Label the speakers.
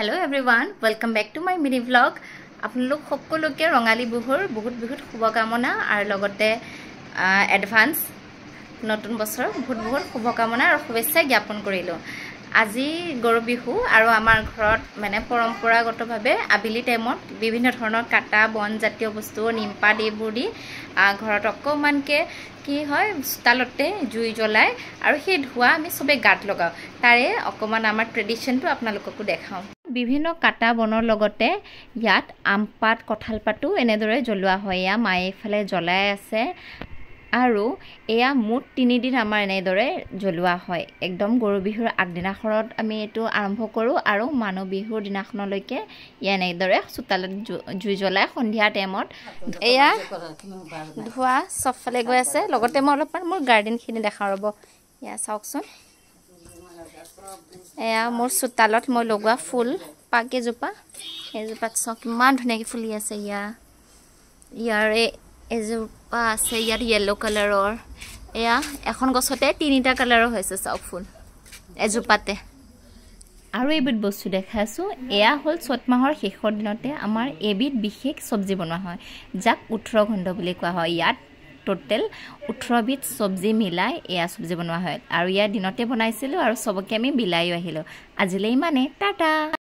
Speaker 1: Hello everyone, welcome back to my mini vlog. আপোনালোক সকলোকে ৰঙালী বিহুৰ বহুত শুভকামনা আৰু লগতে এডভান্স নতুন বছৰ বহুত শুভকামনা আৰু শুভেচ্ছা জ্ঞাপন কৰিলো। আজি গৰু বিহু আৰু আমাৰ ঘৰত মানে পৰম্পৰাগতভাৱে আবেলি টাইমত বিভিন্ন ধৰণৰ কাটা বন জাতীয় বস্তু নিমপাত এইবোৰ দি ঘৰত অকমানকে কি হয় চোতালতে জুই জ্বলাই আৰু সেই ধোৱা আমি সবে গাত লগাও। তাৰে অকমান আমাৰ ট্ৰেডিশনটো আপোনালোককো দেখাও। বিভিন্ন কাটা বনৰ লগতে ইয়াত আমপাত কঁঠাল পাতো এনেদৰে জ্বলোৱা হয়। এয়া মায়ে ফালে জ্বলাই আছে আৰু এয়া মুঠ 3 দিন আমাৰ এনেদৰে জ্বলোৱা হয়। একদম গৰু বিহুৰ আগদিনাখনত আমি এটো আৰম্ভ কৰো আৰু মানুহ বিহুৰ দিনাখনলৈকে ইয়া এনেদৰে চোতালত জুই জ্বলাই সন্ধিয়া টাইমত এয়া ধোৱা সবফালে গৈ আছে। লগতে মই অলপমান মোৰ গাৰ্ডেন খিনি দেখাও ৰব। ইয়া চাওকচোন, এয়া মোৰ চোতালত মই লগোৱা ফুল পাকেজোপা এজোপাত চাওক কিমান ধুনীয়াকৈ ফুলি আছে। ইয়াৰে এজোপা আছে ইয়াত ইয়েলো কালাৰৰ। এয়া এখন গছতে 3টা কালাৰৰ হৈছে চাওক ফুল এজোপাতে। আৰু এবিধ বস্তু দেখাইছো, এয়া হল চত মাহৰ শেষৰ দিনতে আমাৰ এবিধ বিশেষ সবজি বনোৱা হয় যাক 18 ঘণ্ট বুলি কোৱা হয়। ইয়াত টোটেল 18 বিধ সবজি মিলাই এয়া সবজি বনোৱা হয় আৰু ইয়াৰ দিনতে বনাইছিলো আৰু সবকে আমি বিলাইও আহিলো। আজিলৈ ইমানে, টাটা।